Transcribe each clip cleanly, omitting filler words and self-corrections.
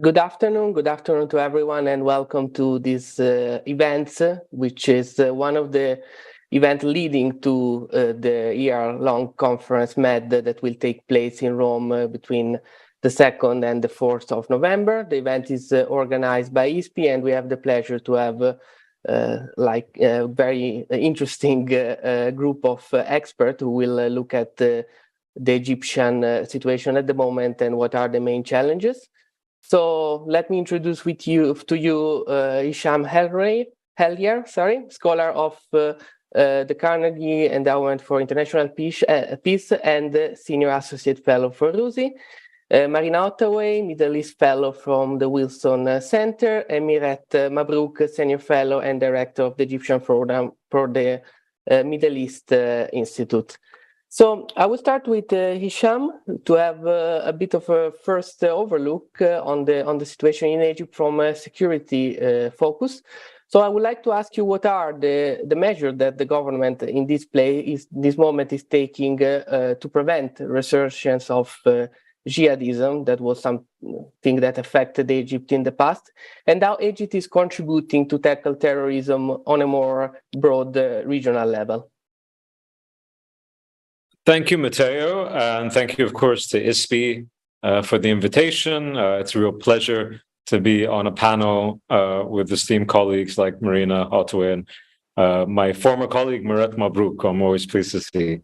Good afternoon to everyone, and welcome to this event, which is one of the events leading to the year-long conference MED that will take place in Rome between the 2nd and the 4th of November. The event is organized by ISPI, and we have the pleasure to have a very interesting group of experts who will look at the Egyptian situation at the moment and what are the main challenges. So let me introduce to you HISHAM HELLYER, scholar of the Carnegie Endowment for International Peace and Senior Associate Fellow for RUSI, MARINA OTTAWAY, Middle East Fellow from the Wilson Center, and MIRETTE MABROUK, Senior Fellow and Director of the Egyptian Program for the Middle East Institute. So I will start with HISHAM to have a bit of a first overlook on the situation in Egypt from a security focus. So I would like to ask you what are the measures that the government in this moment is taking to prevent resurgence of jihadism, that was something that affected Egypt in the past, and how Egypt is contributing to tackle terrorism on a more broad regional level. Thank you, Matteo, and thank you, of course, to ISPI for the invitation. It's a real pleasure to be on a panel with esteemed colleagues like MARINA OTTAWAY and my former colleague, MIRETTE MABROUK, I'm always pleased to see.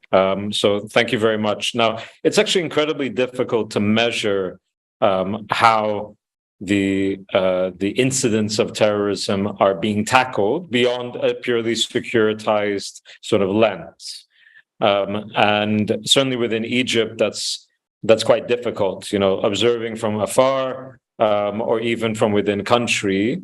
So thank you very much. Now, it's actually incredibly difficult to measure how the incidents of terrorism are being tackled beyond a purely securitized sort of lens. And certainly within Egypt, that's quite difficult. You know, observing from afar or even from within country,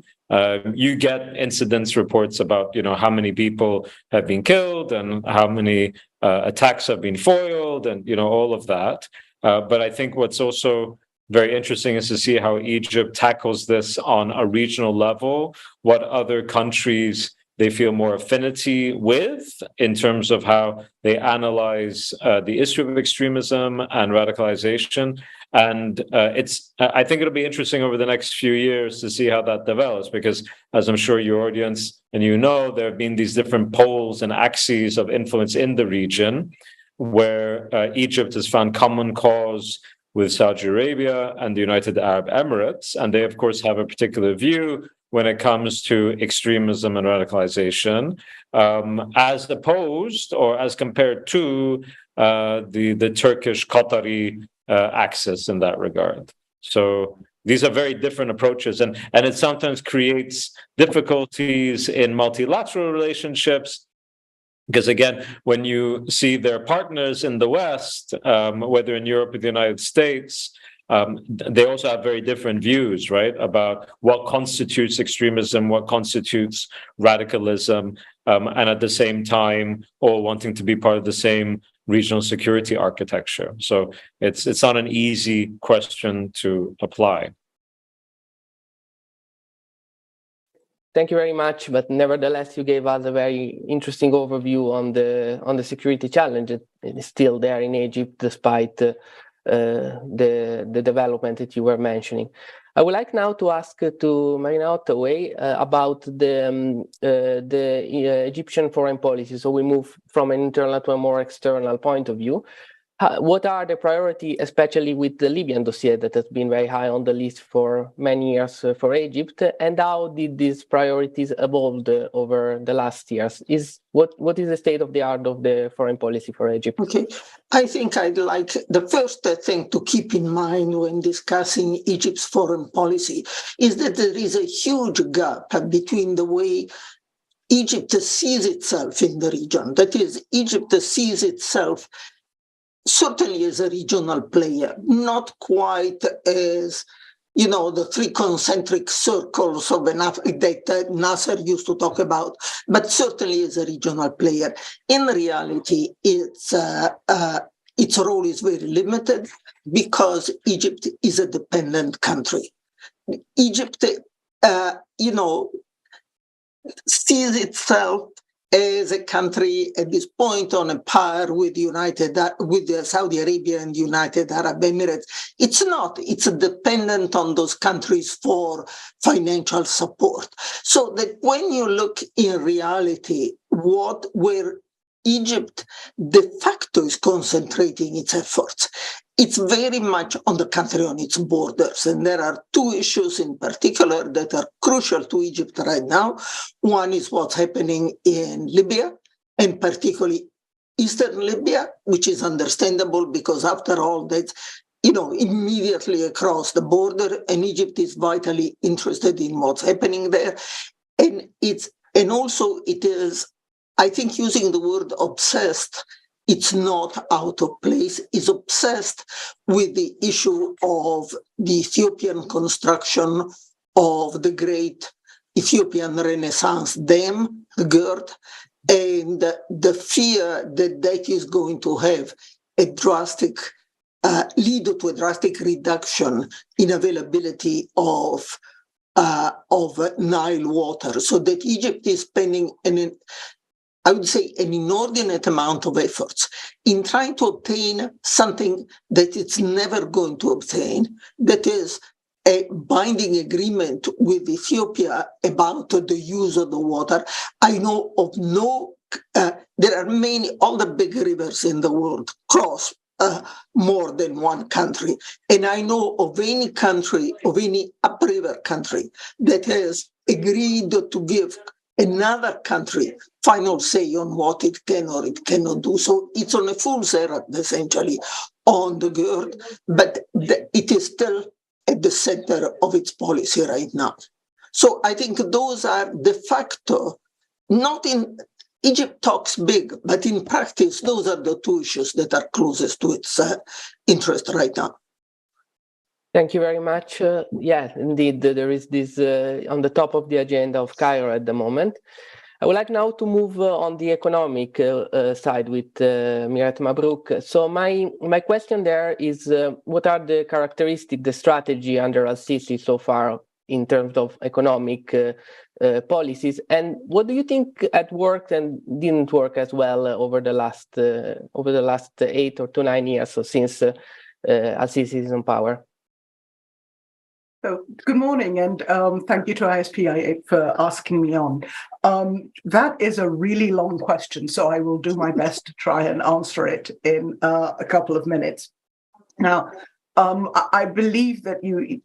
you get incidents reports about how many people have been killed and how many attacks have been foiled and all of that. But I think what's also very interesting is to see how Egypt tackles this on a regional level. What other countries they feel more affinity with in terms of how they analyze the issue of extremism and radicalization. And I think it'll be interesting over the next few years to see how that develops, because as I'm sure your audience and there have been these different poles and axes of influence in the region where Egypt has found common cause with Saudi Arabia and the United Arab Emirates. And they, of course, have a particular view when it comes to extremism and radicalization, as opposed or as compared to the Turkish Qatari axis in that regard. So these are very different approaches, and it sometimes creates difficulties in multilateral relationships. Because again, when you see their partners in the West, whether in Europe or the United States, they also have very different views, right, about what constitutes extremism, what constitutes radicalism, and at the same time, all wanting to be part of the same regional security architecture. So it's not an easy question to apply. Thank you very much, but nevertheless, you gave us a very interesting overview on the security challenge that is still there in Egypt, despite the development that you were mentioning. I would like now to ask to MARINA OTTAWAY about the Egyptian foreign policy. So we move from an internal to a more external point of view. What are the priorities, especially with the Libyan dossier that has been very high on the list for many years for Egypt, and how did these priorities evolve over the last years? What is the state of the art of the foreign policy for Egypt? Okay, I think I'd like the first thing to keep in mind when discussing Egypt's foreign policy is that there is a huge gap between the way Egypt sees itself in the region. That is, Egypt sees itself certainly as a regional player, not quite as, the three concentric circles of that Nasser used to talk about, but certainly as a regional player. In reality, its role is very limited because Egypt is a dependent country. Egypt, sees itself as a country at this point on a par with Saudi Arabia and the United Arab Emirates. It's not. It's dependent on those countries for financial support. So that when you look in reality, where Egypt de facto is concentrating its efforts, it's very much on the country, on its borders. And there are two issues in particular that are crucial to Egypt right now. One is what's happening in Libya, and particularly Eastern Libya, which is understandable because after all, that's immediately across the border, and Egypt is vitally interested in what's happening there. And also it is, I think, using the word obsessed, it's not out of place, is obsessed with the issue of the Ethiopian construction of the great Ethiopian Renaissance Dam, the GERD, and the fear that that is going to have lead to a drastic reduction in availability of Nile water, so that Egypt is spending I would say an inordinate amount of efforts in trying to obtain something that it's never going to obtain, that is a binding agreement with Ethiopia about the use of the water. I know of there are all the big rivers in the world cross more than one country. And I know of any country, of any upriver country that has agreed to give another country final say on what it can or it cannot do. So it's on a fool's errand, essentially, on the GERD, but it is still at the center of its policy right now. So I think those are de facto, not in Egypt talks big, but in practice, those are the two issues that are closest to its interest right now. Thank you very much. Yeah, indeed, there is this on the top of the agenda of Cairo at the moment. I would like now to move on the economic side with MIRETTE MABROUK. So my question there is, what are the characteristics, the strategy under Al-Sisi so far in terms of economic policies, and what do you think had worked and didn't work as well over the last 8 or 9 years, so since Al-Sisi is in power? So, good morning, and thank you to ISPI for asking me on. That is a really long question, so I will do my best to try and answer it in a couple of minutes. Now, I believe that you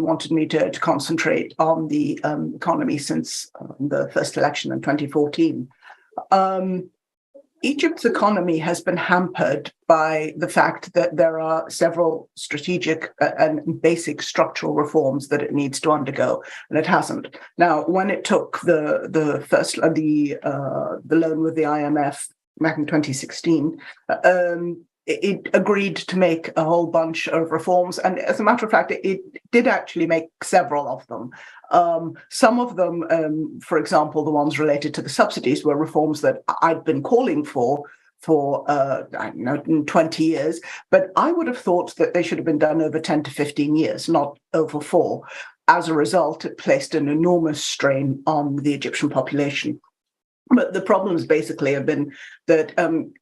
wanted me to concentrate on the economy since the first election in 2014. Egypt's economy has been hampered by the fact that there are several strategic and basic structural reforms that it needs to undergo, and it hasn't. Now, when it took the loan with the IMF back in 2016, it agreed to make a whole bunch of reforms, and as a matter of fact, it did actually make several of them. Some of them, for example, the ones related to the subsidies, were reforms that I'd been calling for 20 years, but I would have thought that they should have been done over 10 to 15 years, not over 4. As a result, it placed an enormous strain on the Egyptian population. But the problems basically have been that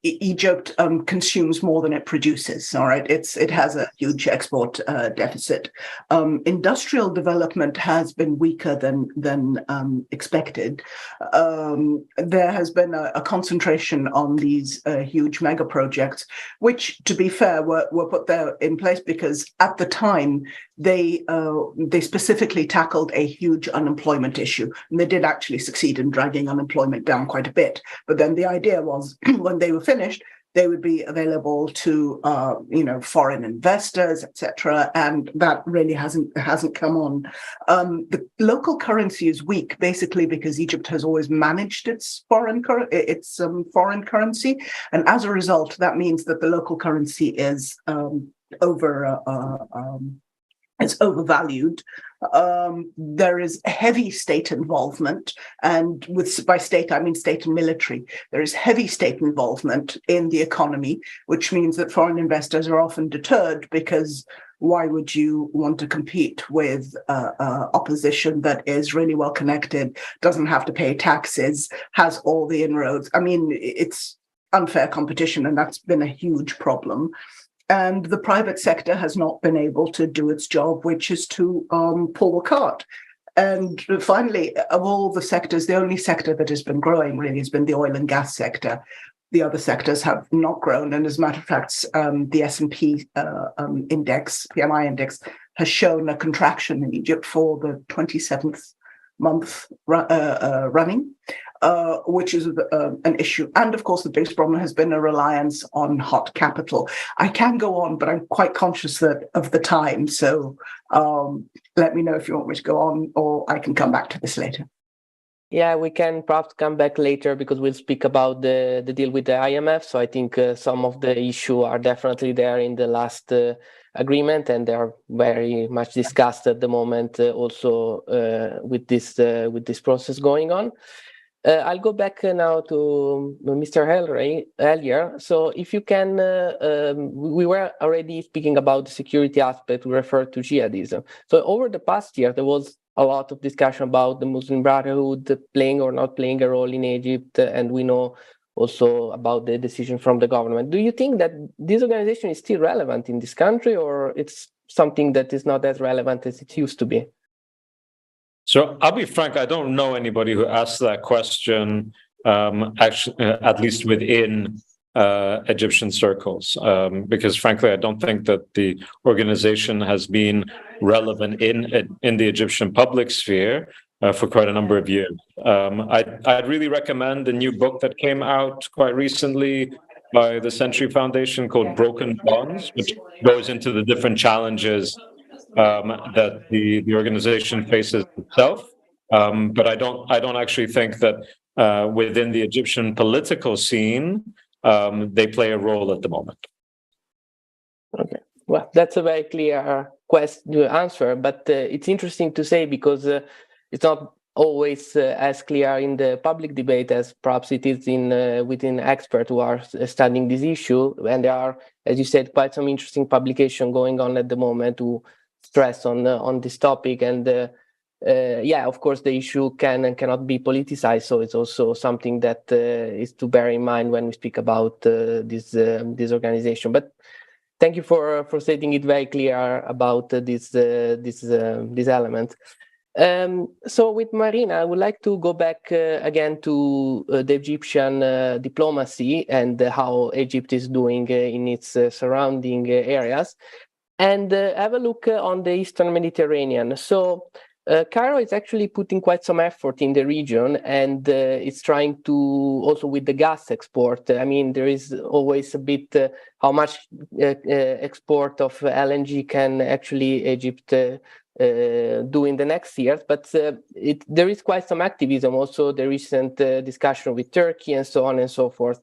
Egypt consumes more than it produces. All right, it has a huge export deficit. Industrial development has been weaker than expected. There has been a concentration on these huge mega projects, which, to be fair, were put there in place because at the time they specifically tackled a huge unemployment issue, and they did actually succeed in dragging unemployment down quite a bit. But then the idea was, when they were finished, they would be available to foreign investors, etc. And that really hasn't come on. The local currency is weak, basically because Egypt has always managed its foreign currency, and as a result, that means that the local currency is It's overvalued. There is heavy state involvement, and by state I mean state and military. There is heavy state involvement in the economy, which means that foreign investors are often deterred, because why would you want to compete with opposition that is really well connected, doesn't have to pay taxes, has all the inroads? I mean, it's unfair competition, and that's been a huge problem. And the private sector has not been able to do its job, which is to pull the cart. And finally, of all the sectors, the only sector that has been growing really has been the oil and gas sector. The other sectors have not grown. And as a matter of fact, the S&P index, PMI index, has shown a contraction in Egypt for the 27th month running, which is an issue. And of course, the biggest problem has been a reliance on hot capital. I can go on, but I'm quite conscious of the time. So let me know if you want me to go on, or I can come back to this later. Yeah, we can perhaps come back later, because we'll speak about the deal with the IMF. So I think some of the issues are definitely there in the last agreement, and they are very much discussed at the moment also with this process going on. I'll go back now to Mr. HELLYER. So if you can, we were already speaking about the security aspect, we referred to jihadism. So over the past year, there was a lot of discussion about the Muslim Brotherhood playing or not playing a role in Egypt, and we know also about the decision from the government. Do you think that this organization is still relevant in this country, or it's something that is not as relevant as it used to be? So I'll be frank, I don't know anybody who asked that question, actually, at least within Egyptian circles, because frankly, I don't think that the organization has been relevant in the Egyptian public sphere for quite a number of years. I'd really recommend the new book that came out quite recently by the Century Foundation called Broken Bonds, which goes into the different challenges that the organization faces itself. But I don't actually think that within the Egyptian political scene, they play a role at the moment. Okay, well, that's a very clear answer, but it's interesting to say, because it's not always as clear in the public debate as perhaps it is within experts who are studying this issue. And there are, as you said, quite some interesting publication going on at the moment to stress on this topic. And yeah, of course, the issue can and cannot be politicized. So it's also something that is to bear in mind when we speak about this organization. But thank you for stating it very clear about this element. So with Marina, I would like to go back again to the Egyptian diplomacy and how Egypt is doing in its surrounding areas, and have a look on the Eastern Mediterranean. So Cairo is actually putting quite some effort in the region, and it's trying to also with the gas export. I mean, there is always a bit how much export of LNG can actually Egypt do in the next years, but there is quite some activism, also the recent discussion with Turkey and so on and so forth.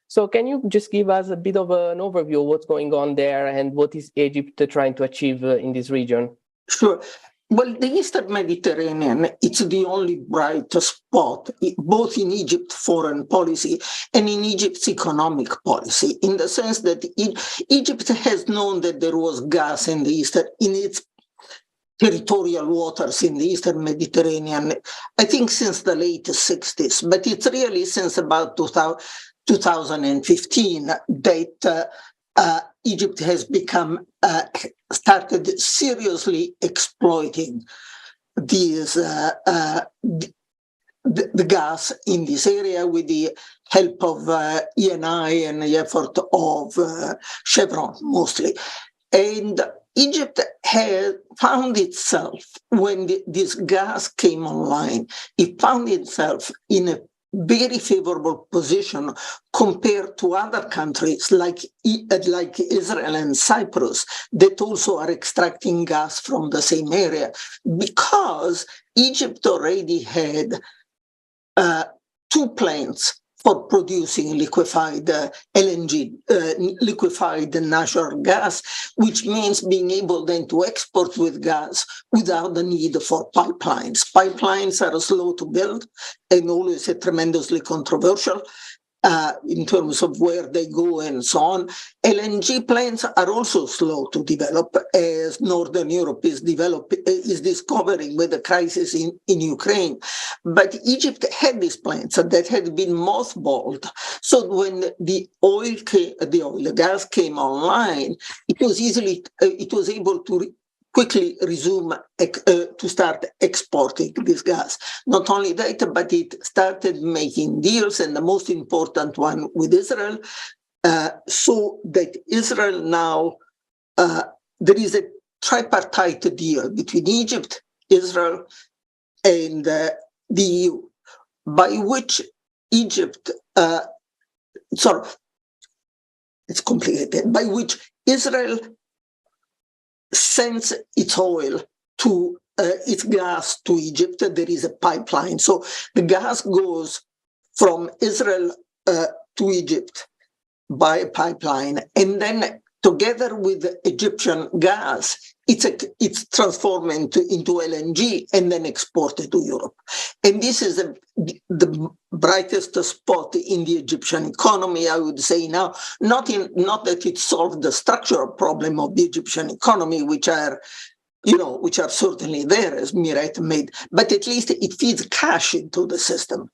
So can you just give us a bit of an overview of what's going on there and what is Egypt trying to achieve in this region? Sure. Well, the Eastern Mediterranean, it's the only bright spot, both in Egypt's foreign policy and in Egypt's economic policy, in the sense that Egypt has known that there was gas in its territorial waters in the Eastern Mediterranean, I think since the late 60s, but it's really since about 2015 that Egypt has started seriously exploiting these the gas in this area with the help of ENI and the effort of Chevron mostly. And Egypt had found itself, when this gas came online, it found itself in a very favorable position compared to other countries like Israel and Cyprus that also are extracting gas from the same area, because Egypt already had 2 plants for producing liquefied LNG, liquefied natural gas, which means being able then to export with gas without the need for pipelines. Pipelines are slow to build and always tremendously controversial in terms of where they go and so on. LNG plants are also slow to develop, as Northern Europe is discovering with the crisis in Ukraine. But Egypt had these plants that had been mothballed. So when the gas came online, it was able to quickly resume to start exporting this gas. Not only that, but it started making deals, and the most important one with Israel, so that Israel now, there is a tripartite deal between Egypt, Israel, and the EU, by which Egypt, it's complicated, by which Israel sends its oil to its gas to Egypt. There is a pipeline. So the gas goes from Israel to Egypt by a pipeline, and then together with the Egyptian gas, it's transformed into LNG and then exported to Europe. And this is the brightest spot in the Egyptian economy, I would say now. Not that it solved the structural problem of the Egyptian economy, which are certainly there, as MIRETTE made, but at least it feeds cash into the system,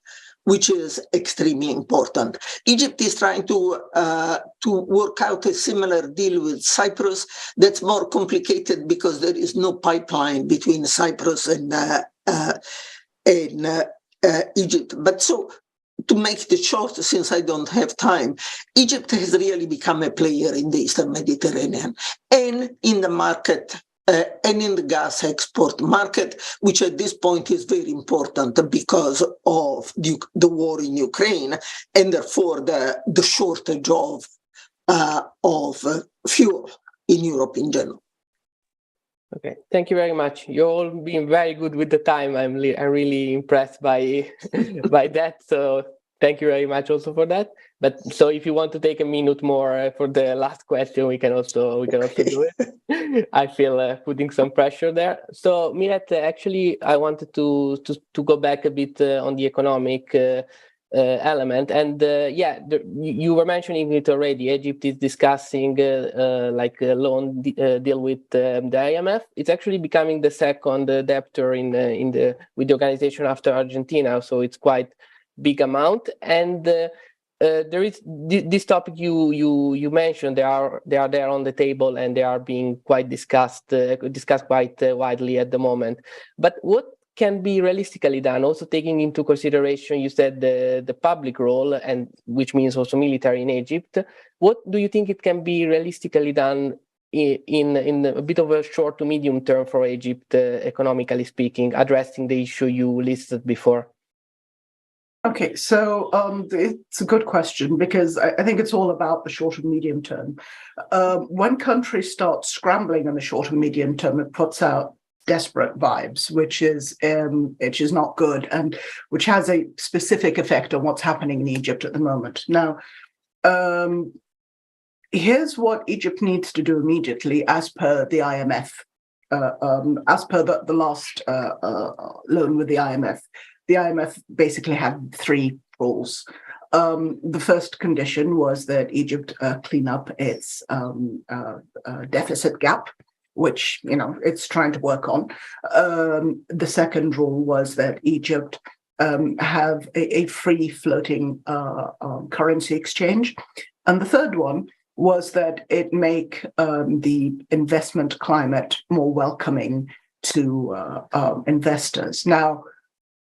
which is extremely important. Egypt is trying to work out a similar deal with Cyprus. That's more complicated because there is no pipeline between Cyprus and Egypt. But so, to make it short, since I don't have time, Egypt has really become a player in the Eastern Mediterranean and in the market, and in the gas export market, which at this point is very important because of the war in Ukraine, and therefore the shortage of fuel in Europe in general. Okay, thank you very much. You're all being very good with the time. I'm really impressed by by that. So thank you very much also for that. But so if you want to take a minute more for the last question, we can also do it. I feel putting some pressure there. So MIRETTE, actually, I wanted to go back a bit on the economic element, and you were mentioning it already. Egypt is discussing like a loan deal with the IMF. It's actually becoming the second debtor with the organization after Argentina, so it's quite big amount. And there is this topic you mentioned. They are there on the table, and they are being quite discussed quite widely at the moment. But what can be realistically done, also taking into consideration, you said the public role, and which means also military in Egypt. What do you think it can be realistically done in a bit of a short to medium term for Egypt, economically speaking, addressing the issue you listed before? Okay, so it's a good question, because I think it's all about the short and medium term. When countries start scrambling in the short and medium term, it puts out desperate vibes, which is not good, and which has a specific effect on what's happening in Egypt at the moment. Now, here's what Egypt needs to do immediately, as per the IMF, as per the last loan with the IMF. The IMF basically had three rules. The first condition was that Egypt clean up its deficit gap, which it's trying to work on. The second rule was that Egypt have a free floating currency exchange. And the third one was that it make the investment climate more welcoming to investors. Now,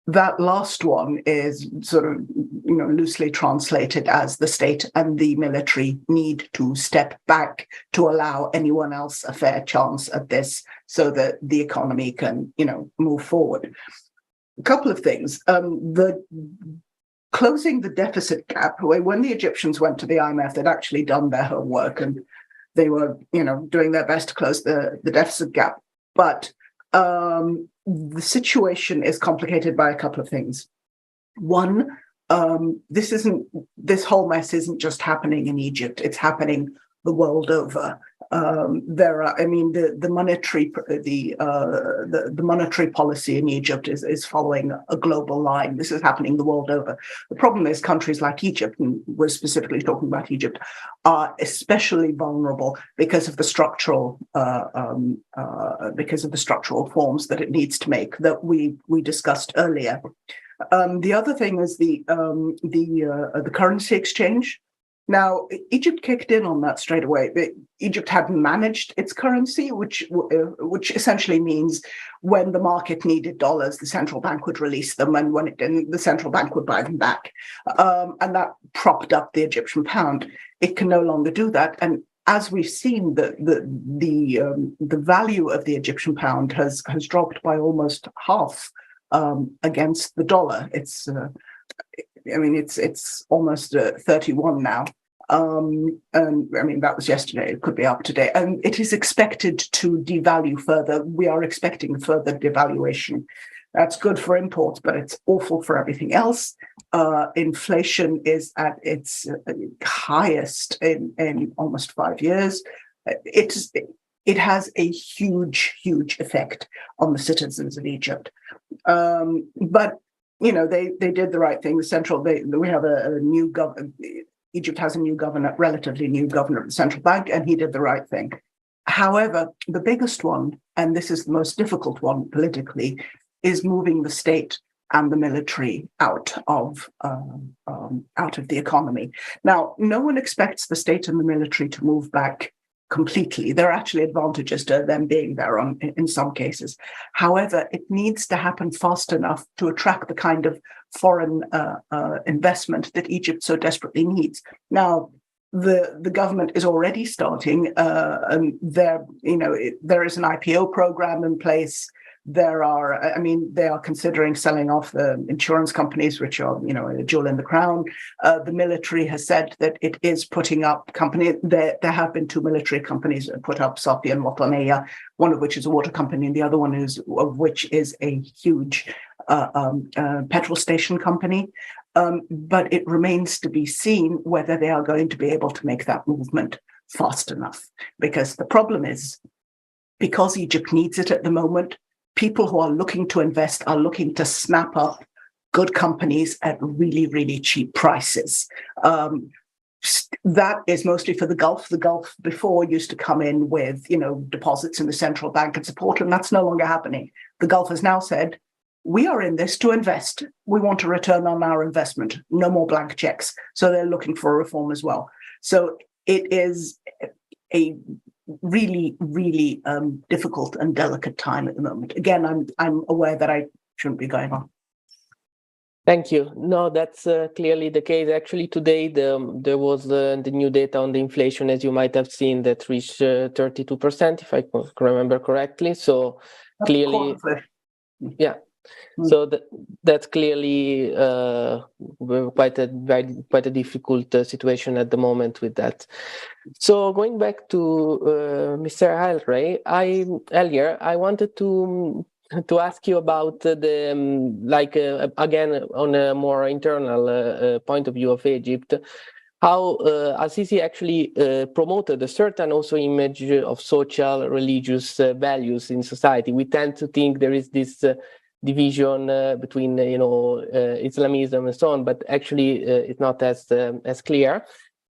that last one is sort of, loosely translated as the state and the military need to step back to allow anyone else a fair chance at this, so that the economy can, move forward. A couple of things. The closing the deficit gap, when the Egyptians went to the IMF, they'd actually done their homework and they were, doing their best to close the deficit gap. But the situation is complicated by a couple of things. One, this whole mess isn't just happening in Egypt, it's happening the world over. The monetary policy in Egypt is following a global line. This is happening the world over. The problem is countries like Egypt, and we're specifically talking about Egypt, are especially vulnerable because of the structural reforms that it needs to make that we discussed earlier. The other thing is the currency exchange. Now, Egypt kicked in on that straight away. Egypt had managed its currency, which essentially means when the market needed dollars, the central bank would release them, and when it didn't, the central bank would buy them back. And that propped up the Egyptian pound. It can no longer do that. And as we've seen, the value of the Egyptian pound has dropped by almost half against the dollar. It's almost 31 now. That was yesterday. It could be up today. And it is expected to devalue further. We are expecting further devaluation. That's good for imports, but it's awful for everything else. Inflation is at its highest in almost 5 years. It has a huge effect on the citizens of Egypt. But they did the right thing. We have a new government. Egypt has a new governor, relatively new governor of the central bank, and he did the right thing. However, the biggest one, and this is the most difficult one politically, is moving the state and the military out of the economy. Now, no one expects the state and the military to move back completely. There are actually advantages to them being there in some cases. However, it needs to happen fast enough to attract the kind of foreign investment that Egypt so desperately needs. Now, the government is already starting, and there is an IPO program in place. They are considering selling off the insurance companies, which are, a jewel in the crown. The military has said that it is putting up companies. There have been two military companies that put up Safi and Wataniya, one of which is a water company, and the other one is a huge petrol station company. But it remains to be seen whether they are going to be able to make that movement fast enough. Because the problem is, because Egypt needs it at the moment, people who are looking to invest are looking to snap up good companies at really, really cheap prices. That is mostly for the Gulf. The Gulf before used to come in with, deposits in the central bank and support, and that's no longer happening. The Gulf has now said, we are in this to invest. We want a return on our investment. No more blank checks. So they're looking for a reform as well. So it is a really, really difficult and delicate time at the moment. Again, I'm aware that I shouldn't be going on. Thank you. No, that's clearly the case. Actually, today there was the new data on the inflation, as you might have seen, that reached 32%, if I remember correctly. So that's clearly, yeah. So that's clearly quite a difficult situation at the moment with that. So going back to Mr. HELLYER, I wanted to ask you about again on a more internal point of view of Egypt, how Al-Sisi actually promoted a certain also image of social religious values in society. We tend to think there is this division between Islamism and so on, but actually it's not as clear.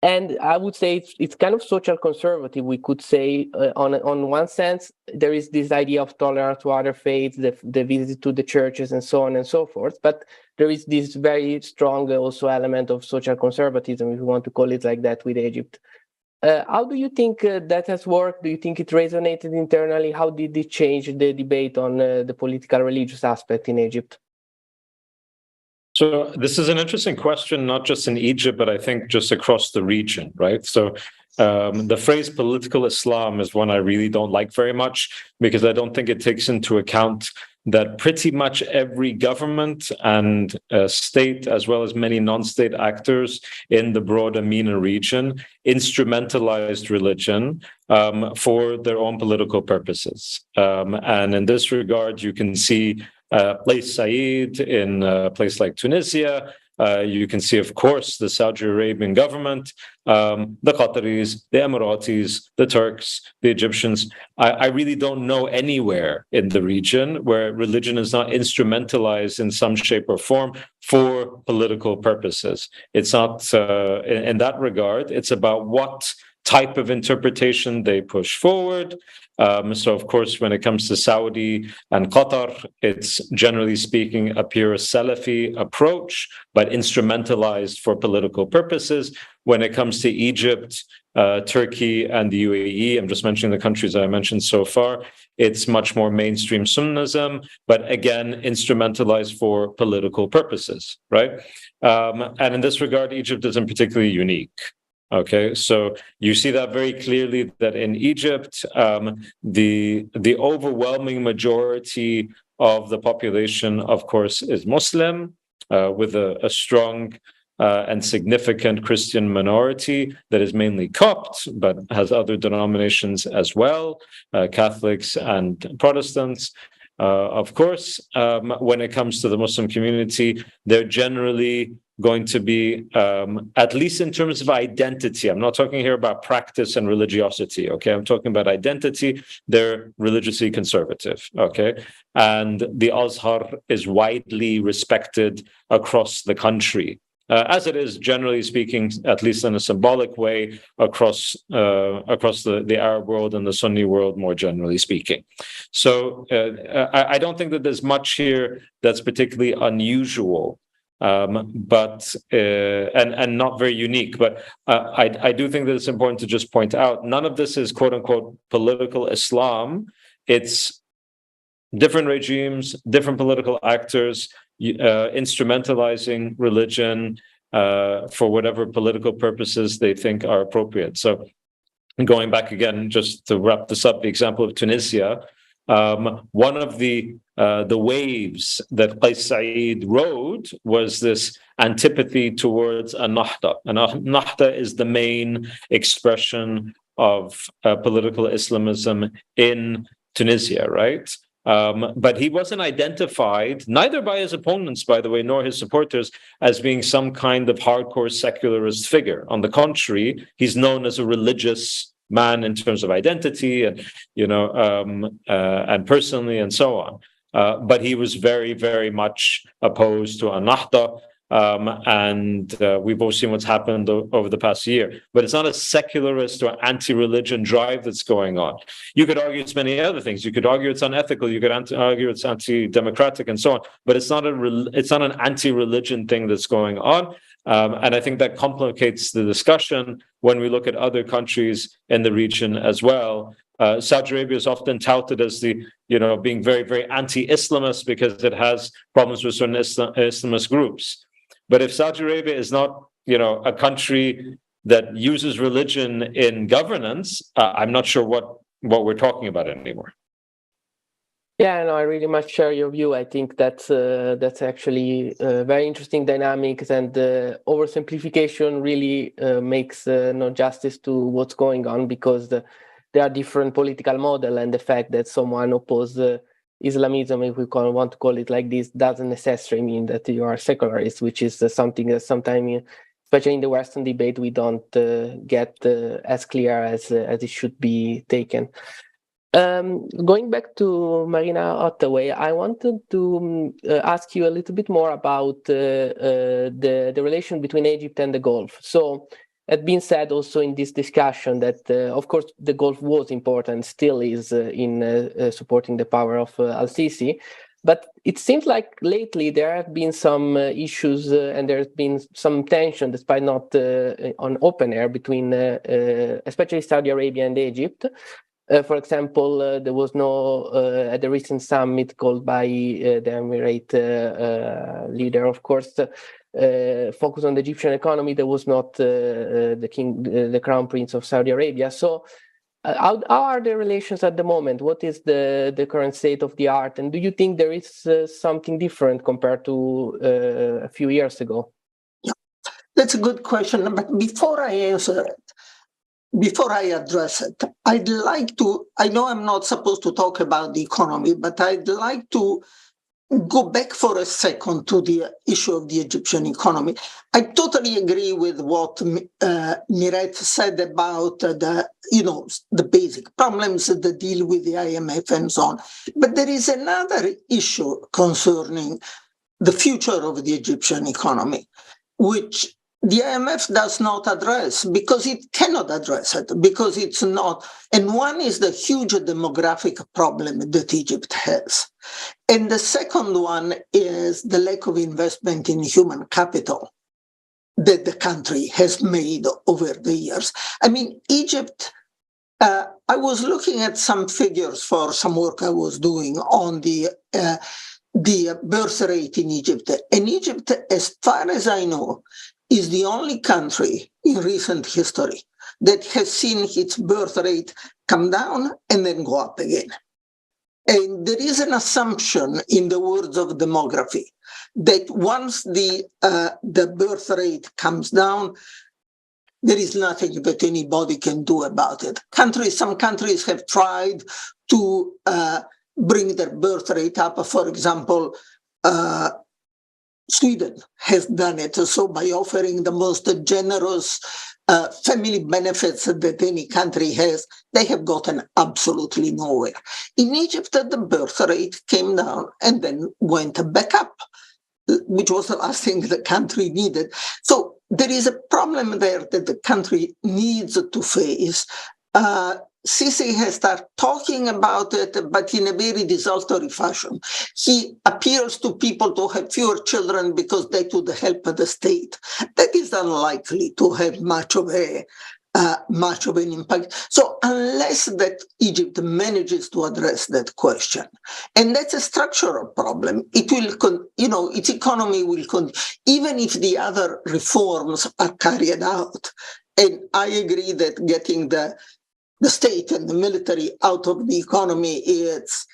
And I would say it's kind of social conservative. We could say on one sense there is this idea of tolerance to other faiths, the visit to the churches and so on and so forth. But there is this very strong also element of social conservatism, if you want to call it like that, with Egypt. How do you think that has worked? Do you think it resonated internally? How did it change the debate on the political religious aspect in Egypt? So this is an interesting question, not just in Egypt, but I think just across the region, right? So the phrase political Islam is one I really don't like very much, because I don't think it takes into account that pretty much every government and state, as well as many non-state actors in the broader MENA region, instrumentalized religion for their own political purposes. And in this regard, you can see place Said in a place like Tunisia, You can see, of course, the Saudi Arabian government, the Qataris, the Emiratis, the Turks, the Egyptians. I really don't know anywhere in the region where religion is not instrumentalized in some shape or form for political purposes. It's not, in that regard, it's about what type of interpretation they push forward. So, of course, when it comes to Saudi and Qatar, it's generally speaking a pure Salafi approach, but instrumentalized for political purposes. When it comes to Egypt, Turkey, and the UAE, I'm just mentioning the countries I mentioned so far, it's much more mainstream Sunnism, but again, instrumentalized for political purposes, right? And in this regard, Egypt isn't particularly unique. Okay, so you see that very clearly that in Egypt, the overwhelming majority of the population, of course, is Muslim, with a strong and significant Christian minority that is mainly Copt, but has other denominations as well, Catholics and Protestants. Of course, when it comes to the Muslim community, they're generally going to be, at least in terms of identity, I'm not talking here about practice and religiosity, okay? I'm talking about identity. They're religiously conservative, okay? And the Azhar is widely respected across the country, as it is, generally speaking, at least in a symbolic way, across the Arab world and the Sunni world, more generally speaking. So I don't think that there's much here that's particularly unusual, but not very unique. But I do think that it's important to just point out, none of this is quote unquote political Islam. It's different regimes, different political actors, instrumentalizing religion for whatever political purposes they think are appropriate. So going back again, just to wrap this up, the example of Tunisia, one of the waves that Qais Said rode was this antipathy towards a Nahda. And a Nahda is the main expression of political Islamism in Tunisia, right? But he wasn't identified, neither by his opponents, by the way, nor his supporters, as being some kind of hardcore secularist figure. On the contrary, he's known as a religious man in terms of identity and, and personally and so on. But he was very, very much opposed to Nahda. And we've all seen what's happened over the past year. But it's not a secularist or anti-religion drive that's going on. You could argue it's many other things. You could argue it's unethical. You could argue it's anti-democratic and so on. But it's not an anti-religion thing that's going on. And I think that complicates the discussion when we look at other countries in the region as well. Saudi Arabia is often touted as being very, very anti-Islamist because it has problems with certain Islamist groups. But if Saudi Arabia is not, a country that uses religion in governance, I'm not sure what we're talking about anymore. Yeah, no, I really much share your view. I think that's actually very interesting dynamics, and oversimplification really makes no justice to what's going on, because there are different political models, and the fact that someone opposes Islamism, if we want to call it like this, doesn't necessarily mean that you are secularist, which is something that sometimes, especially in the Western debate, we don't get as clear as it should be taken. Going back to Marina OTTAWAY, I wanted to ask you a little bit more about the relation between Egypt and the Gulf. So, it been said also in this discussion that, of course, the Gulf was important, still is in supporting the power of al-Sisi. But it seems like lately there have been some issues and there's been some tension, despite not on open air, between especially Saudi Arabia and Egypt. For example, there was at the recent summit called by the Emirate leader, of course, focus on the Egyptian economy. There was not the crown prince of Saudi Arabia. So how are the relations at the moment? What is the current state of the art? And do you think there is something different compared to a few years ago? Yeah, that's a good question. But before I answer it, before I address it, I'd like to, I know I'm not supposed to talk about the economy, but I'd like to go back for a second to the issue of the Egyptian economy. I totally agree with what MIRETTE said about the basic problems that deal with the IMF and so on. But there is another issue concerning the future of the Egyptian economy, which the IMF does not address because it cannot address it, because it's not. And one is the huge demographic problem that Egypt has. And the second one is the lack of investment in human capital that the country has made over the years. I mean, Egypt, I was looking at some figures for some work I was doing on the birth rate in Egypt. And Egypt, as far as I know, is the only country in recent history that has seen its birth rate come down and then go up again. And there is an assumption in the words of demography that once the birth rate comes down, there is nothing that anybody can do about it. Some countries have tried to bring their birth rate up. For example, Sweden has done it so by offering the most generous family benefits that any country has. They have gotten absolutely nowhere. In Egypt, the birth rate came down and then went back up, which was the last thing the country needed. So there is a problem there that the country needs to face. Sisi has started talking about it, but in a very desultory fashion. He appeals to people to have fewer children because that would help the state. That is unlikely to have much of an impact. So unless that Egypt manages to address that question, and that's a structural problem, it will, its economy will continue, even if the other reforms are carried out. And I agree that getting the state and the military out of the economy, it's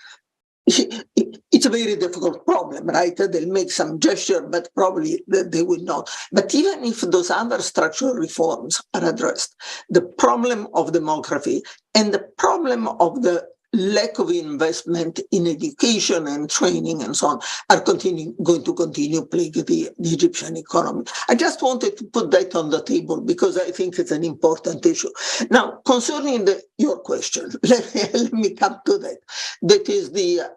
a very difficult problem, right? They'll make some gesture, but probably they will not. But even if those other structural reforms are addressed, the problem of demography and the problem of the lack of investment in education and training and so on are going to continue plaguing the Egyptian economy. I just wanted to put that on the table because I think it's an important issue. Now, concerning your question, let me come to that. That is the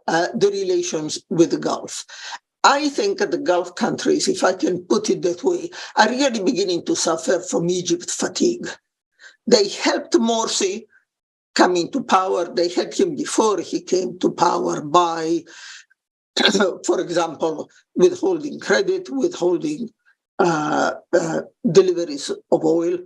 relations with the Gulf. I think that the Gulf countries, if I can put it that way, are really beginning to suffer from Egypt fatigue. They helped Morsi coming to power. They had him before he came to power by, for example, withholding credit, withholding deliveries of oil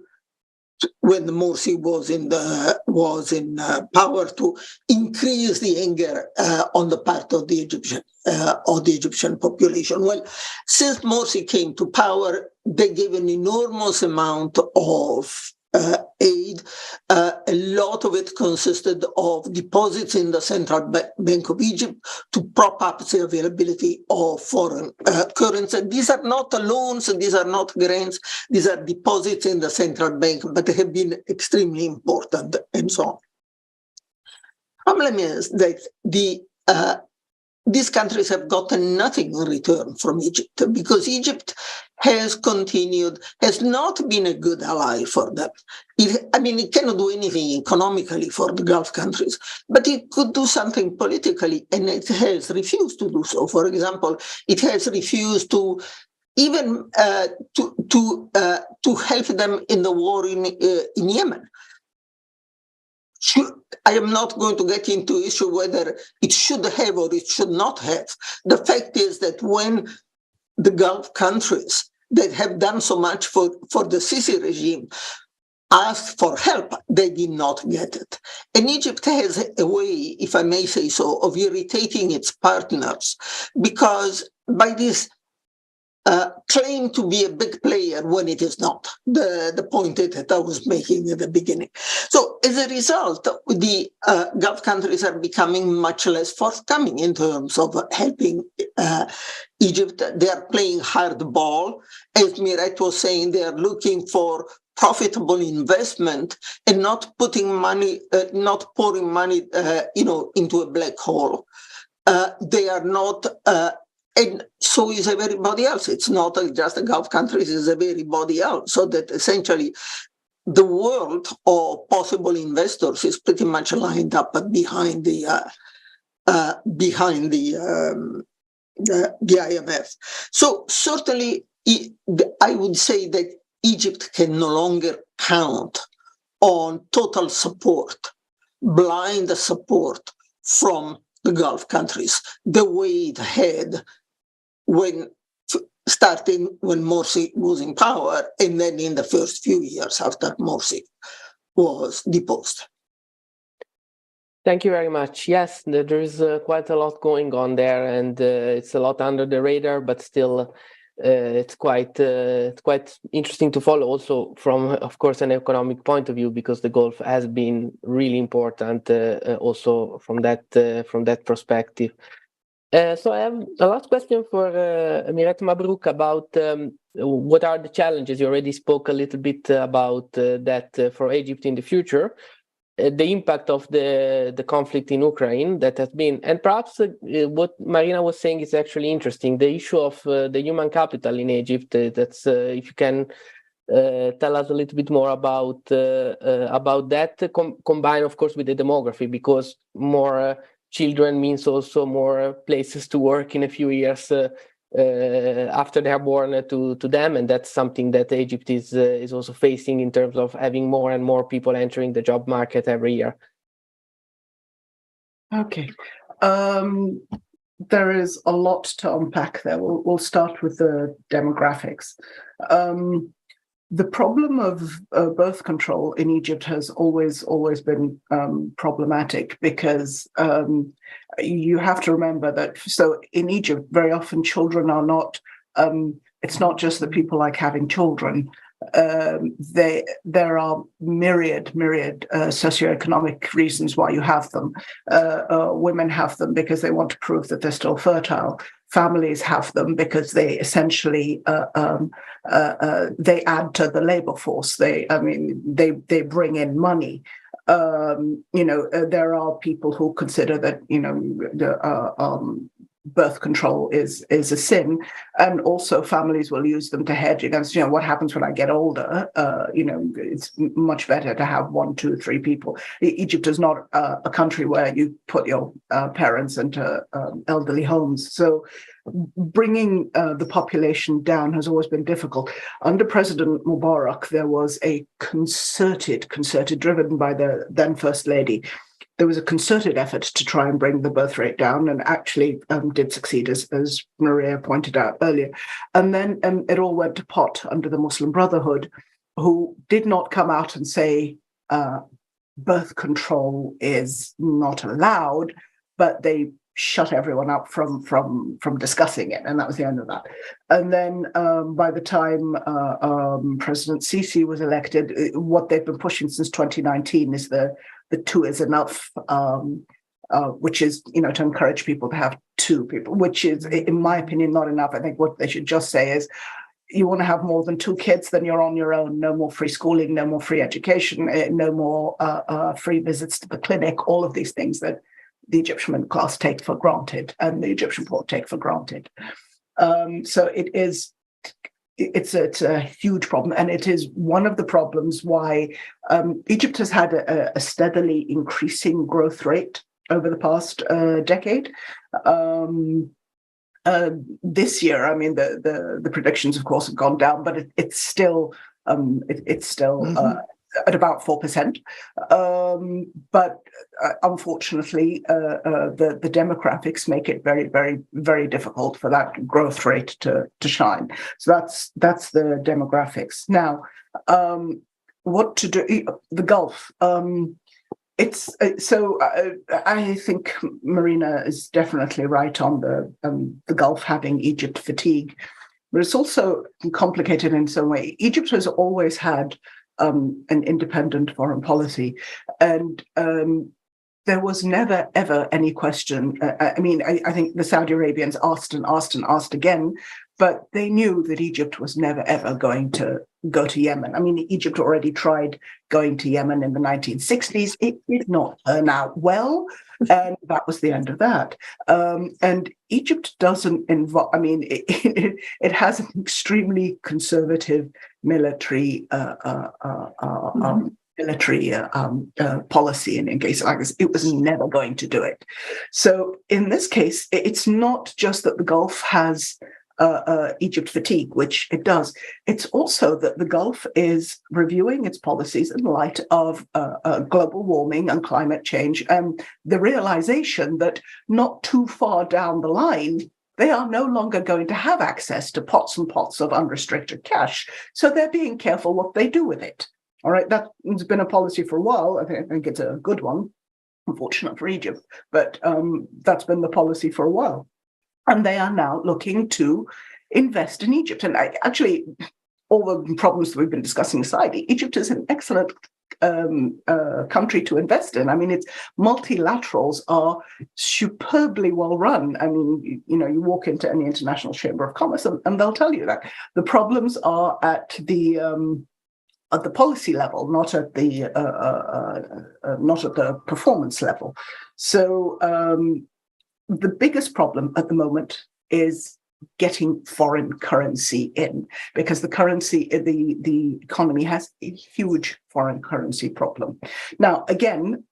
when Morsi was in power to increase the anger on the part of the Egyptian population. Well, since Morsi came to power, they gave an enormous amount of aid. A lot of it consisted of deposits in the Central Bank of Egypt to prop up the availability of foreign currency. These are not loans, these are not grants, these are deposits in the Central Bank, but they have been extremely important and so on. Problem is that these countries have gotten nothing in return from Egypt because Egypt has not been a good ally for them. It cannot do anything economically for the Gulf countries, but it could do something politically, and it has refused to do so. For example, it has refused to even to help them in the war in Yemen. I am not going to get into issue whether it should have or it should not have. The fact is that when the Gulf countries that have done so much for the Sisi regime asked for help, they did not get it. And Egypt has a way, if I may say so, of irritating its partners because by this claim to be a big player when it is not, the point that I was making at the beginning. So as a result, the Gulf countries are becoming much less forthcoming in terms of helping Egypt. They are playing hardball. As MIRETTE was saying, they are looking for profitable investment and not pouring money into a black hole. They are not And so is everybody else. It's not just the Gulf countries, it's everybody else. So that essentially the world of possible investors is pretty much lined up behind the IMF. So certainly, I would say that Egypt can no longer count on total support, blind support from the Gulf countries, the way it had starting when Morsi was in power, and then in the first few years after Morsi was deposed. Thank you very much. Yes, there is quite a lot going on there, and it's a lot under the radar, but still it's quite interesting to follow also from, of course, an economic point of view, because the Gulf has been really important also from that perspective. So I have a last question for MIRETTE MABROUK about what are the challenges. You already spoke a little bit about that for Egypt in the future. The impact of the conflict in Ukraine that has been, and perhaps what Marina was saying is actually interesting, the issue of the human capital in Egypt. That's if you can tell us a little bit more about that, combined, of course, with the demography, because more children means also more places to work in a few years after they are born to them, and that's something that Egypt is also facing in terms of having more and more people entering the job market every year. Okay, there is a lot to unpack there. We'll start with the demographics. The problem of birth control in Egypt has always been problematic, because you have to remember that, so in Egypt, very often children are not, it's not just that people like having children. There are myriad socioeconomic reasons why you have them. Women have them because they want to prove that they're still fertile. Families have them because they essentially they add to the labor force. They bring in money. There are people who consider that birth control is a sin, and also families will use them to hedge against what happens when I get older. It's much better to have 1, 2, 3 people. Egypt is not a country where you put your parents into elderly homes, so bringing the population down has always been difficult. Under President Mubarak, there was a concerted driven by the then First Lady. There was a concerted effort to try and bring the birth rate down, and actually did succeed, as Maria pointed out earlier. And then it all went to pot under the Muslim Brotherhood, who did not come out and say birth control is not allowed, but they shut everyone up from discussing it, and that was the end of that. And then by the time President Sisi was elected, what they've been pushing since 2019 is the 2 is enough, which is to encourage people to have 2 people, which is, in my opinion, not enough. I think what they should just say is, you want to have more than 2 kids, then you're on your own. No more free schooling, no more free education, no more free visits to the clinic. All of these things that the Egyptian middle class take for granted and the Egyptian poor take for granted. So it's a huge problem, and it is one of the problems why Egypt has had a steadily increasing growth rate over the past decade. This year, I mean, the predictions, of course, have gone down, but it's still at about 4%. But unfortunately, the demographics make it very, very, very difficult for that growth rate to shine. So that's the demographics. Now, what to do? The Gulf. I think Marina is definitely right on the Gulf having Egypt fatigue, but it's also complicated in some way. Egypt has always had an independent foreign policy, and there was never ever any question. I think the Saudi Arabians asked again, but they knew that Egypt was never, ever going to go to Yemen. I mean, Egypt already tried going to Yemen in the 1960s. It did not turn out well, and that was the end of that. And Egypt doesn't involve, I mean, it has an extremely conservative military policy in cases like this. It was never going to do it. So in this case, it's not just that the Gulf has Egypt fatigue, which it does. It's also that the Gulf is reviewing its policies in light of global warming and climate change, and the realization that not too far down the line, they are no longer going to have access to pots and pots of unrestricted cash. So they're being careful what they do with it. All right, that's been a policy for a while. I think it's a good one, unfortunate for Egypt, but that's been the policy for a while. And they are now looking to invest in Egypt. And actually, all the problems that we've been discussing aside, Egypt is an excellent country to invest in. I mean, its multilaterals are superbly well run. I mean, you walk into any international chamber of commerce and they'll tell you that. The problems are at the policy level, not at the performance level. So the biggest problem at the moment is getting foreign currency in, because the economy has a huge foreign currency problem. Now, again,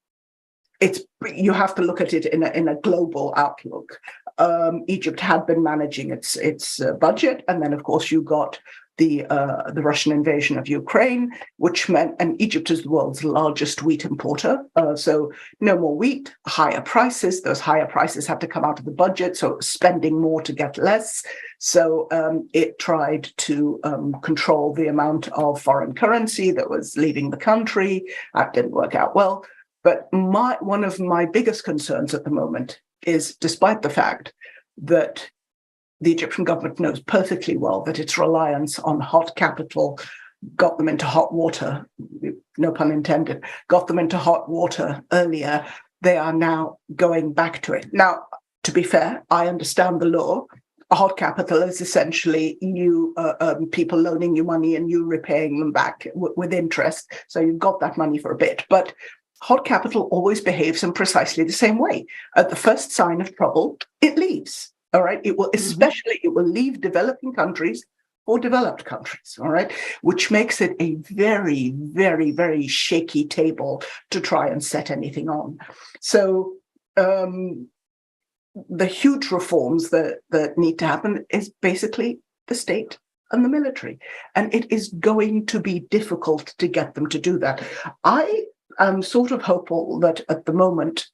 you have to look at it in a global outlook. Egypt had been managing its budget, and then of course you got the Russian invasion of Ukraine, which meant, and Egypt is the world's largest wheat importer, so no more wheat, higher prices. Those higher prices had to come out of the budget, so spending more to get less. So it tried to control the amount of foreign currency that was leaving the country. That didn't work out well. But one of my biggest concerns at the moment is, despite the fact that the Egyptian government knows perfectly well that its reliance on hot capital got them into hot water, no pun intended, got them into hot water earlier, they are now going back to it. Now, to be fair, I understand the law. A hot capital is essentially you people loaning you money and you repaying them back with interest. So you've got that money for a bit. But hot capital always behaves in precisely the same way. At the first sign of trouble, it leaves. All right, it will leave developing countries for developed countries, all right, which makes it a very, very, very shaky table to try and set anything on. So the huge reforms that need to happen is basically the state and the military. And it is going to be difficult to get them to do that. I am sort of hopeful that at the moment,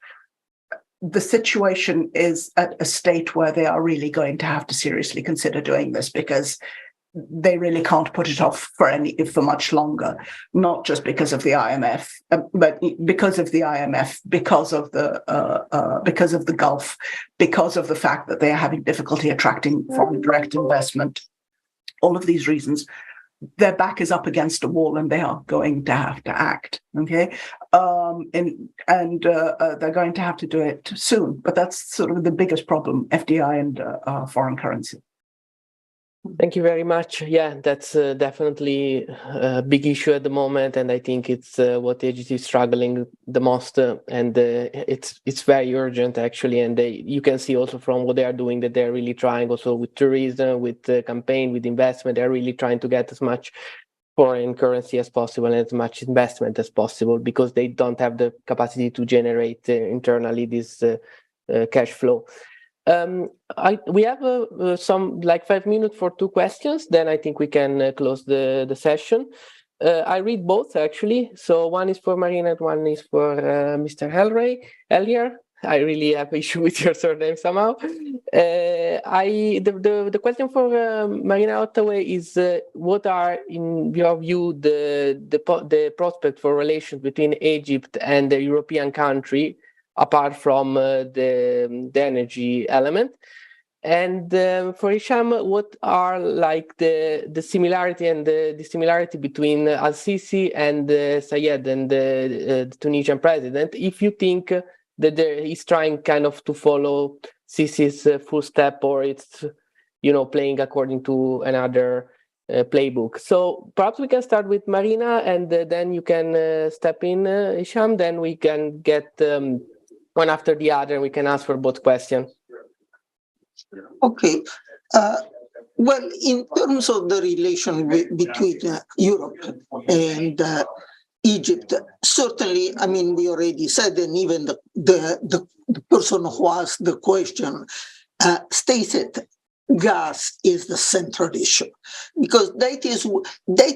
the situation is at a state where they are really going to have to seriously consider doing this, because they really can't put it off for much longer, not just because of the IMF, but because of the IMF, because of the Gulf, because of the fact that they are having difficulty attracting foreign direct investment. All of these reasons, their back is up against a wall and they are going to have to act. Okay, and they're going to have to do it soon. But that's sort of the biggest problem: FDI and foreign currency. Thank you very much. Yeah, that's definitely a big issue at the moment, and I think it's what Egypt is struggling the most, and it's very urgent actually. And you can see also from what they are doing that they're really trying also with tourism, with campaign, with investment. They're really trying to get as much foreign currency as possible and as much investment as possible, because they don't have the capacity to generate internally this cash flow. We have some 5 minutes for 2 questions. Then I think we can close the session. I read both actually. So one is for Marina and one is for Mr. HELLYER. I really have issue with your surname somehow. The question for Marina OTTAWAY is what are, in your view, the prospect for relations between Egypt and the European country, apart from the energy element? And for HISHAM, what are the similarity and the dissimilarity between Al-Sisi and Sayed and the Tunisian president, if you think that he's trying kind of to follow Sisi's footstep, or it's playing according to another playbook. So perhaps we can start with Marina, and then you can step in, HISHAM. Then we can get one after the other, and we can ask for both questions. Okay. Well, in terms of the relation between Europe and Egypt, certainly, I mean, we already said, and even the person who asked the question stated, gas is the central issue, because that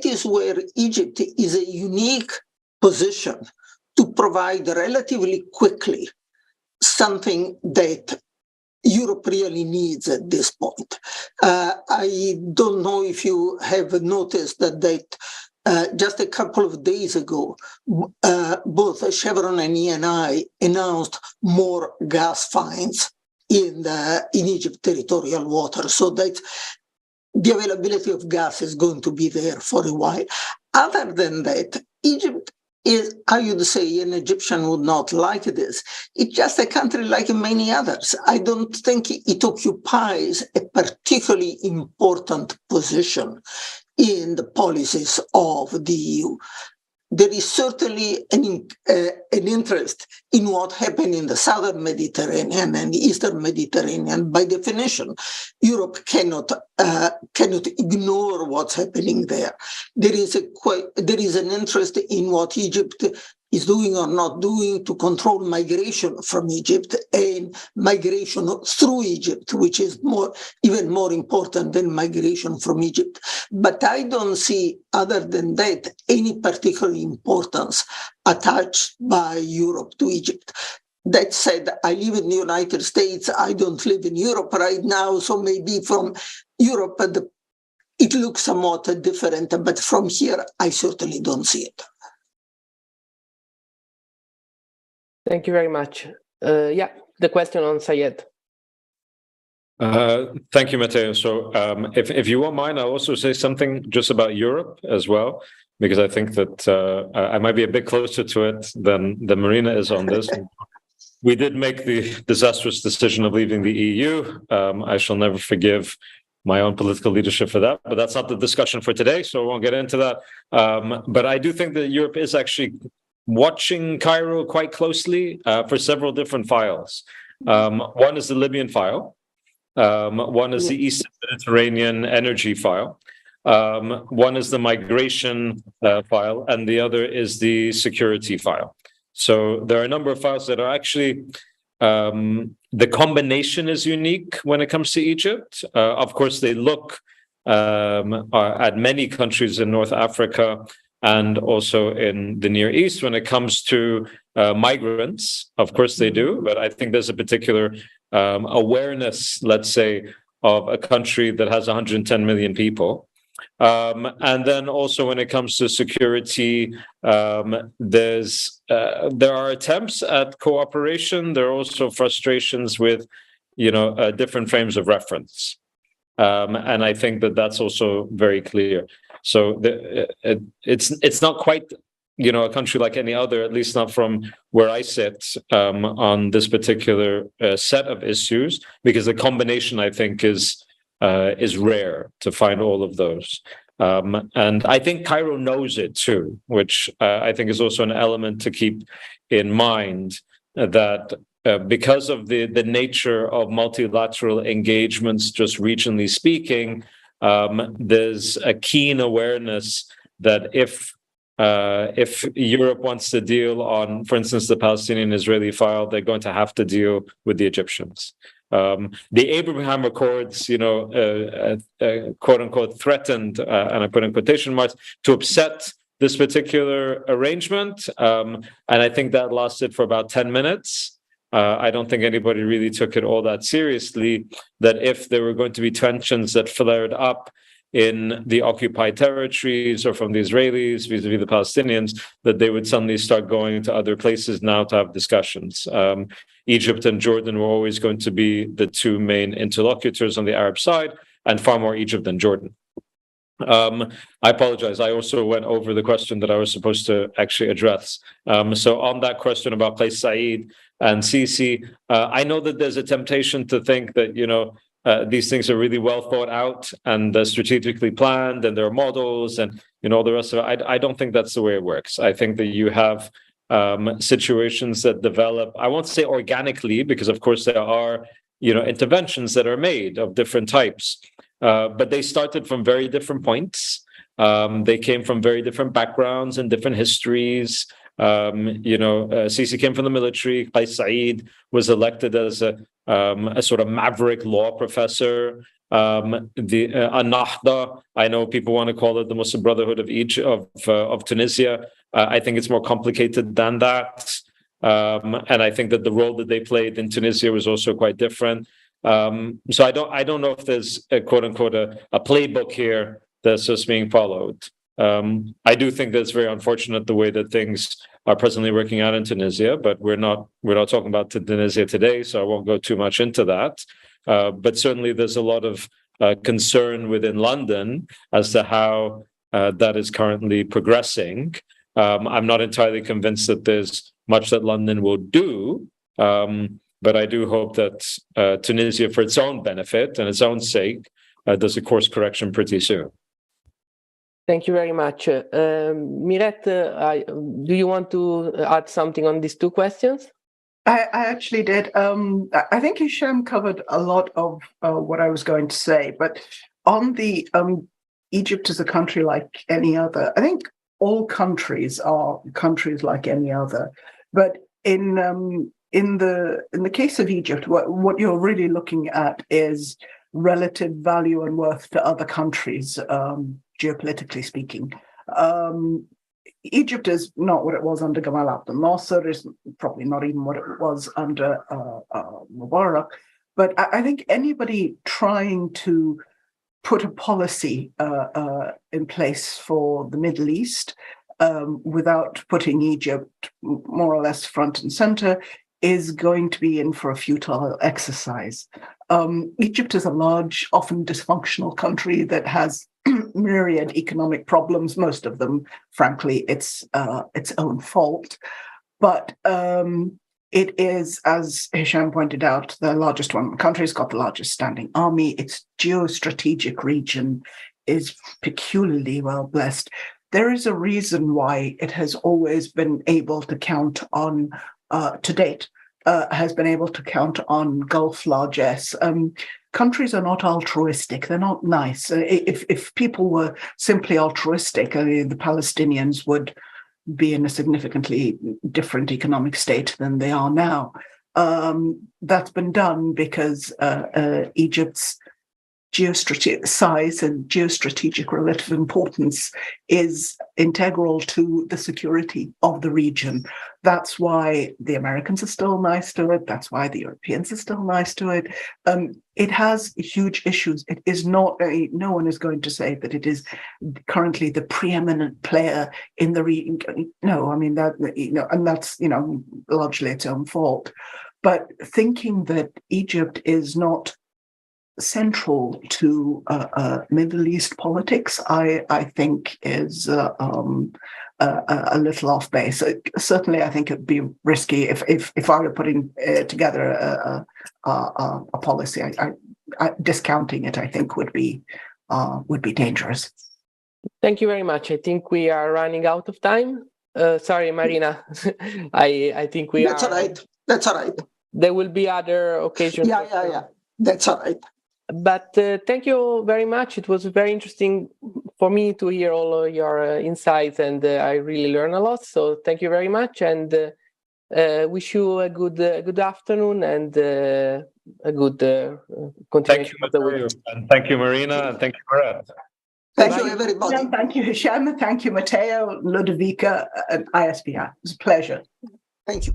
is where Egypt is a unique position to provide relatively quickly something that Europe really needs at this point. I don't know if you have noticed that just a couple of days ago, both Chevron and Eni announced more gas finds in Egypt territorial water, so that the availability of gas is going to be there for a while. Other than that, Egypt is, I would say, an Egyptian would not like this. It's just a country like many others. I don't think it occupies a particularly important position in the policies of the EU. There is certainly an interest in what happened in the southern Mediterranean and the eastern Mediterranean. By definition, Europe cannot ignore what's happening there. There is an interest in what Egypt is doing or not doing to control migration from Egypt and migration through Egypt, which is even more important than migration from Egypt. But I don't see, other than that, any particular importance attached by Europe to Egypt. That said, I live in the United States. I don't live in Europe right now, so maybe from Europe it looks somewhat different, but from here I certainly don't see it. Thank you very much. Yeah, the question on Syed. Thank you, Matteo. So if you won't mind, I'll also say something just about Europe as well, because I think that I might be a bit closer to it than Marina is on this. We did make the disastrous decision of leaving the EU. I shall never forgive my own political leadership for that, but that's not the discussion for today, so I won't get into that. But I do think that Europe is actually watching Cairo quite closely for several different files. One is the Libyan file. One is the Eastern Mediterranean energy file. One is the migration file, and the other is the security file. So there are a number of files that are actually, the combination is unique when it comes to Egypt. Of course, they look at many countries in North Africa and also in the Near East when it comes to migrants. Of course they do, but I think there's a particular awareness, let's say, of a country that has 110 million people. And then also when it comes to security, there are attempts at cooperation. There are also frustrations with, different frames of reference. And I think that that's also very clear. So it's not quite, a country like any other, at least not from where I sit on this particular set of issues, because the combination, I think, is rare to find all of those. And I think Cairo knows it too, which I think is also an element to keep in mind, that because of the nature of multilateral engagements, just regionally speaking, there's a keen awareness that if Europe wants to deal on, for instance, the Palestinian-Israeli file, they're going to have to deal with the Egyptians. The Abraham Accords, quote unquote, threatened, and I put in quotation marks, to upset this particular arrangement. And I think that lasted for about 10 minutes. I don't think anybody really took it all that seriously, that if there were going to be tensions that flared up in the occupied territories or from the Israelis vis-a-vis the Palestinians, that they would suddenly start going to other places now to have discussions. Egypt and Jordan were always going to be the two main interlocutors on the Arab side, and far more Egypt than Jordan. I apologize. I also went over the question that I was supposed to actually address. So on that question about Qais Said and Sisi, I know that there's a temptation to think that, these things are really well thought out and strategically planned, and there are models and all the rest of it. I don't think that's the way it works. I think that you have situations that develop, I won't say organically, because of course there are interventions that are made of different types, but they started from very different points. They came from very different backgrounds and different histories. Sisi came from the military. Qais Said was elected as a sort of maverick law professor. An-Nahda, I know people want to call it the Muslim Brotherhood of of Tunisia. I think it's more complicated than that. And I think that the role that they played in Tunisia was also quite different. So I don't know if there's a quote unquote a playbook here that's just being followed. I do think that it's very unfortunate the way that things are presently working out in Tunisia, but we're not talking about Tunisia today, so I won't go too much into that. But certainly there's a lot of concern within London as to how that is currently progressing. I'm not entirely convinced that there's much that London will do, but I do hope that Tunisia, for its own benefit and its own sake, does a course correction pretty soon. Thank you very much. Mirette, do you want to add something on these two questions? I actually did. I think HISHAM covered a lot of what I was going to say, but on the Egypt is a country like any other. I think all countries are countries like any other, but in the case of Egypt, what you're really looking at is relative value and worth to other countries, geopolitically speaking. Egypt is not what it was under Gamal Abdel Nasser, is probably not even what it was under Mubarak. But I think anybody trying to put a policy in place for the Middle East without putting Egypt more or less front and center is going to be in for a futile exercise. Egypt is a large, often dysfunctional country that has myriad economic problems, most of them, frankly, its own fault. But it is, as HISHAM pointed out, the largest one in the country. It's got the largest standing army. Its geostrategic region is peculiarly well blessed. There is a reason why it has always been able to count on, to date, has been able to count on Gulf largesse. Countries are not altruistic. They're not nice. If people were simply altruistic, the Palestinians would be in a significantly different economic state than they are now. That's been done because Egypt's geostrategic size and geostrategic relative importance is integral to the security of the region. That's why the Americans are still nice to it. That's why the Europeans are still nice to it. It has huge issues. It is not, no one is going to say that it is currently the preeminent player in the region. No, I mean, that, and that's, largely its own fault. But thinking that Egypt is not central to Middle East politics, I think is a little off base. Certainly, I think it'd be risky if I were putting together a policy. I discounting it, I think, would be dangerous. Thank you very much. I think we are running out of time. Sorry, Marina. I think we That's are. All right. That's all right. There will be other occasions. Yeah. That's all right. But thank you very much. It was very interesting for me to hear all of your insights, and I really learned a lot. So thank you very much, and wish you a good afternoon and a good continuation of the week. And thank you, Marina, and thank you, Mirette. Thank you, everybody. Thank you, HISHAM. Thank you, Matteo, Ludovica, and ISPI. It was a pleasure. Thank you.